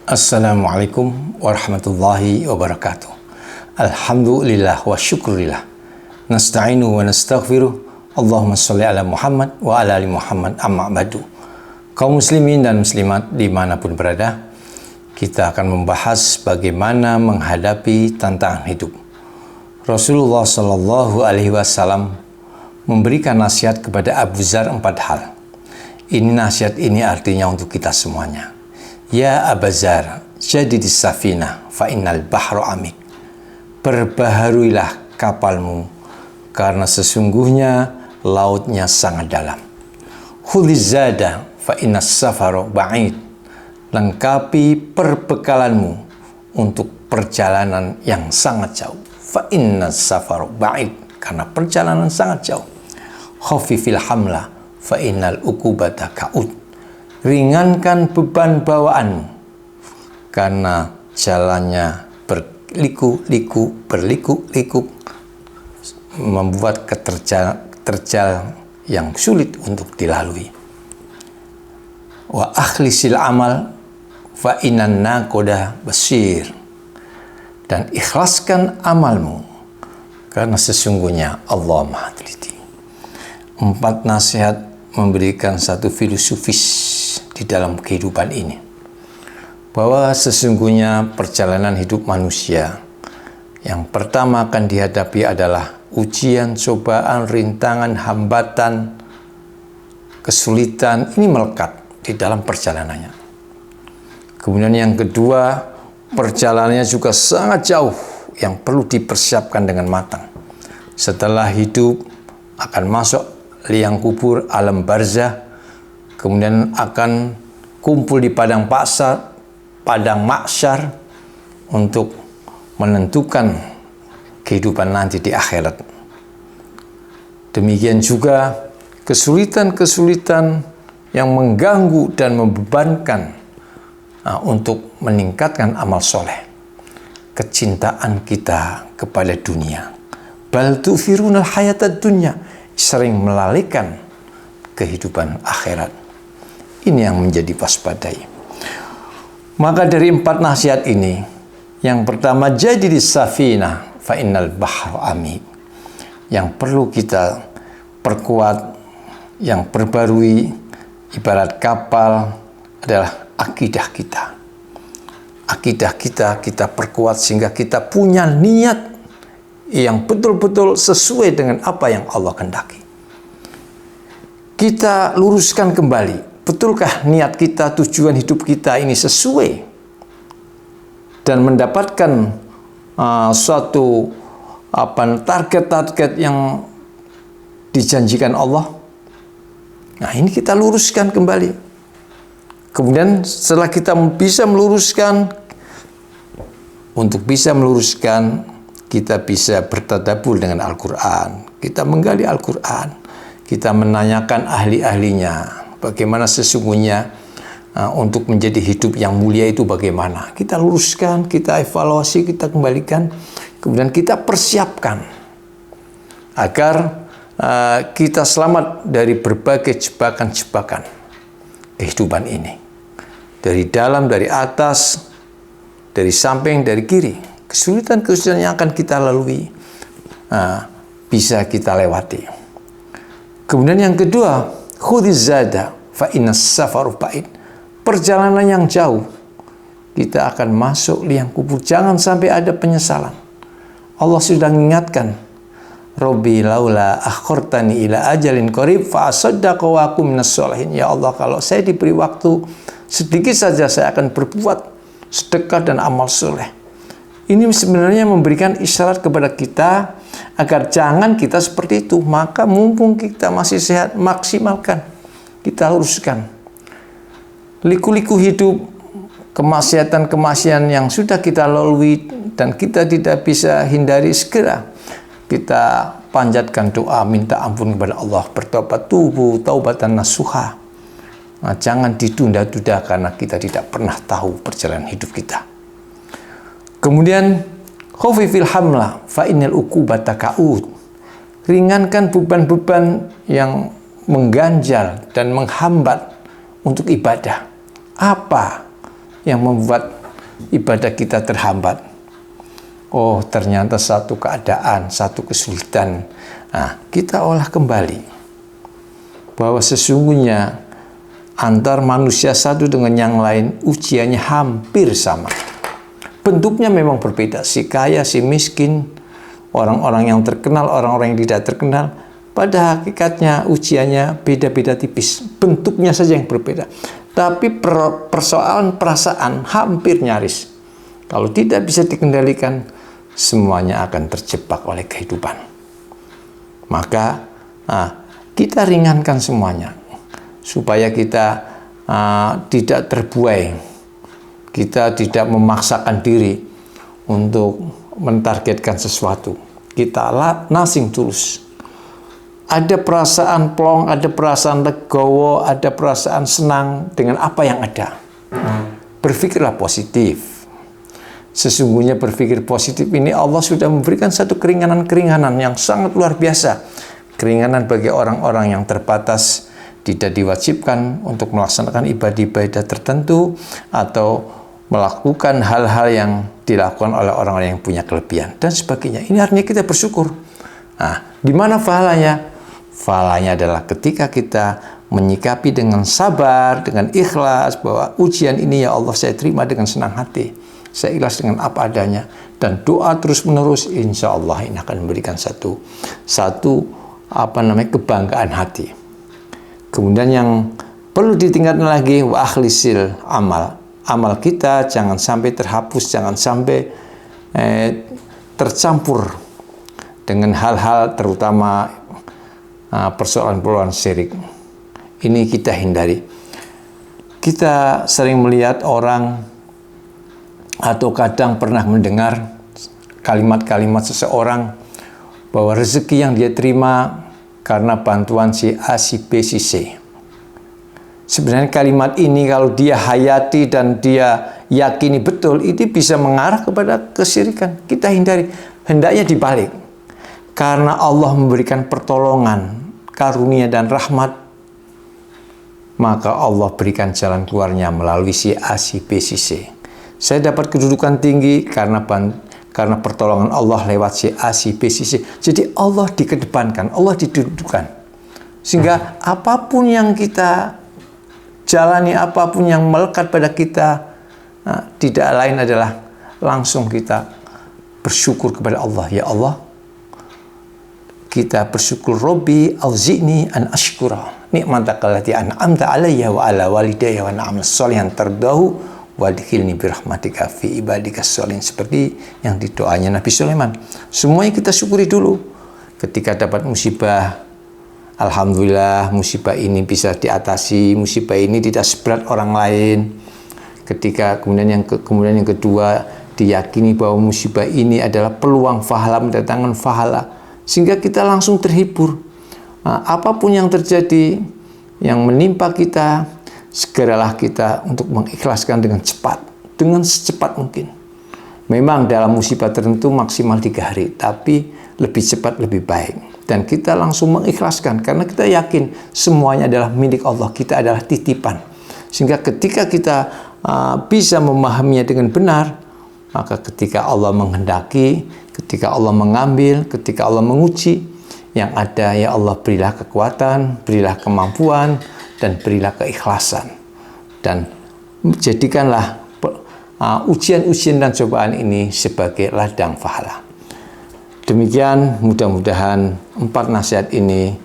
Assalamualaikum warahmatullahi wabarakatuh. Alhamdulillah wa syukurillah. Nasta'inu wa nastaghfiruh. Allahumma sholli ala Muhammad wa ala ali Muhammad, amma ba'du. Kaum muslimin dan muslimat dimanapun berada, kita akan membahas bagaimana menghadapi tantangan hidup. Rasulullah Shallallahu Alaihi Wasallam memberikan nasihat kepada Abu Dzar 4 hal. Nasihat ini artinya untuk kita semuanya. Ya Abu Dzar, jadidis safina fa innal bahra amik. Perbaharuilah kapalmu karena sesungguhnya lautnya sangat dalam. Khudhiz zada fa innas safara ba'id. Lengkapi perbekalanmu untuk perjalanan yang sangat jauh. Fa innas safara ba'id, karena perjalanan sangat jauh. Khafifil hamla fa innal uqubata ka'ud. Ringankan beban bawaanmu karena jalannya berliku-liku membuat terjal yang sulit untuk dilalui. Wa akhlisil amal fa innan naqoda basir. Dan ikhlaskan amalmu karena sesungguhnya Allah Maha Teliti. 4 nasihat memberikan satu filosofis di dalam kehidupan ini, bahwa sesungguhnya perjalanan hidup manusia yang pertama akan dihadapi adalah ujian, cobaan, rintangan, hambatan, kesulitan. Ini melekat di dalam perjalanannya. Kemudian yang kedua, perjalanannya juga sangat jauh yang perlu dipersiapkan dengan matang. Setelah hidup akan masuk liang kubur, alam barzah, kemudian akan kumpul di padang mahsyar untuk menentukan kehidupan nanti di akhirat. Demikian juga kesulitan-kesulitan yang mengganggu dan membebankan untuk meningkatkan amal soleh. Kecintaan kita kepada dunia. Bal tu'thirunal hayatad dunya, sering melalaikan kehidupan akhirat. Ini yang menjadi waspadai. Maka dari 4 nasihat ini, yang pertama, jadidis safina fa innal bahra amik. Yang perlu kita perkuat, yang perbarui ibarat kapal adalah akidah kita. Akidah kita perkuat sehingga kita punya niat yang betul-betul sesuai dengan apa yang Allah kehendaki. Kita luruskan kembali. Betulkah niat kita, tujuan hidup kita ini sesuai dan mendapatkan suatu target-target yang dijanjikan Allah? Nah, ini kita luruskan kembali. Kemudian setelah kita bisa meluruskan, kita bisa bertadabbur dengan Al-Quran. Kita menggali Al-Quran. Kita menanyakan ahli-ahlinya. Bagaimana sesungguhnya untuk menjadi hidup yang mulia itu bagaimana. Kita luruskan, kita evaluasi, kita kembalikan. Kemudian kita persiapkan agar kita selamat dari berbagai jebakan-jebakan kehidupan ini. Dari dalam, dari atas, dari samping, dari kiri. Kesulitan-kesulitan yang akan kita lalui bisa kita lewati. Kemudian yang kedua, khudhiz zada fa innas safaru ba'id. Perjalanan yang jauh, kita akan masuk liang kubur. Jangan sampai ada penyesalan. Allah sudah mengingatkan, Rabbi laula akhortani ila ajalin qarib fa asaddaqa wa akum minas sholihin. Ya Allah, kalau saya diberi waktu sedikit saja, saya akan berbuat sedekah dan amal soleh. Ini sebenarnya memberikan isyarat kepada kita agar jangan kita seperti itu. Maka mumpung kita masih sehat, maksimalkan, kita luruskan. Liku-liku hidup, kemaksiatan-kemaksiatan yang sudah kita lalui dan kita tidak bisa hindari, segera kita panjatkan doa, minta ampun kepada Allah, bertobat, tubuh, taubatan nasuha. Nah, jangan ditunda-tunda karena kita tidak pernah tahu perjalanan hidup kita. Kemudian khafifil hamla fa innal uqubata ka'ud. Ringankan beban-beban yang mengganjal dan menghambat untuk ibadah. Apa yang membuat ibadah kita terhambat? Oh, ternyata satu keadaan, satu kesulitan. Nah, kita olah kembali bahwa sesungguhnya antar manusia satu dengan yang lain ujiannya hampir sama. Bentuknya memang berbeda, si kaya, si miskin, orang-orang yang terkenal, orang-orang yang tidak terkenal. Pada hakikatnya ujiannya beda-beda tipis, bentuknya saja yang berbeda. Tapi persoalan perasaan hampir nyaris. Kalau tidak bisa dikendalikan, semuanya akan terjebak oleh kehidupan. Maka kita ringankan semuanya supaya kita tidak terbuai, kita tidak memaksakan diri untuk mentargetkan sesuatu. Kita nothing tulus. Ada perasaan plong, ada perasaan legowo, ada perasaan senang dengan apa yang ada. Berpikirlah positif. Sesungguhnya berpikir positif ini Allah sudah memberikan satu keringanan-keringanan yang sangat luar biasa. Keringanan bagi orang-orang yang terbatas, tidak diwajibkan untuk melaksanakan ibadah-ibadah tertentu atau melakukan hal-hal yang dilakukan oleh orang-orang yang punya kelebihan dan sebagainya. Ini artinya kita bersyukur. Nah, di mana pahalanya? Pahalanya adalah ketika kita menyikapi dengan sabar, dengan ikhlas bahwa ujian ini ya Allah saya terima dengan senang hati. Saya ikhlas dengan apa adanya dan doa terus-menerus, insya Allah ini akan memberikan satu kebanggaan hati. Kemudian yang perlu ditingkatkan lagi, wa akhlisil amal. Amal kita jangan sampai terhapus, jangan sampai tercampur dengan hal-hal terutama persoalan-persoalan syirik. Ini kita hindari. Kita sering melihat orang atau kadang pernah mendengar kalimat-kalimat seseorang bahwa rezeki yang dia terima karena bantuan si A, si B, si C. Sebenarnya kalimat ini kalau dia hayati dan dia yakini betul, itu bisa mengarah kepada kesyirikan. Kita hindari. Hendaknya dibalik. Karena Allah memberikan pertolongan, karunia dan rahmat, maka Allah berikan jalan keluarnya melalui si A, si B, si C. Saya dapat kedudukan tinggi karena pertolongan Allah lewat si A, si B, si C. Jadi Allah dikedepankan, Allah didudukan. Sehingga apapun yang kita jalani, apapun yang melekat pada kita, tidak lain adalah langsung kita bersyukur kepada Allah. Ya Allah, kita bersyukur, Robbi auzi'ni an ashkura ni'mataka allati an'amta alayya wa ala walidayya wa na'amal sholihan tardahu wadkhilni birahmatika fi ibadikas sholihin, seperti yang didoanya Nabi Sulaiman. Semuanya kita syukuri dulu. Ketika dapat musibah, alhamdulillah musibah ini bisa diatasi, musibah ini tidak seberat orang lain. Ketika kemudian yang kedua, diyakini bahwa musibah ini adalah peluang pahala, mendatangkan pahala, sehingga kita langsung terhibur. Apapun yang terjadi, yang menimpa kita, segeralah kita untuk mengikhlaskan dengan cepat, dengan secepat mungkin. Memang dalam musibah tertentu maksimal 3 hari, tapi lebih cepat lebih baik. Dan kita langsung mengikhlaskan karena kita yakin semuanya adalah milik Allah, kita adalah titipan. Sehingga ketika kita bisa memahaminya dengan benar, maka ketika Allah menghendaki, ketika Allah mengambil, ketika Allah menguji, yang ada ya Allah berilah kekuatan, berilah kemampuan, dan berilah keikhlasan. Dan jadikanlah ujian-ujian dan cobaan ini sebagai ladang pahala. Demikian, mudah-mudahan 4 nasihat ini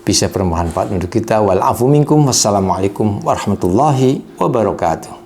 bisa bermanfaat untuk kita. Wal afu minkum, wassalamualaikum warahmatullahi wabarakatuh.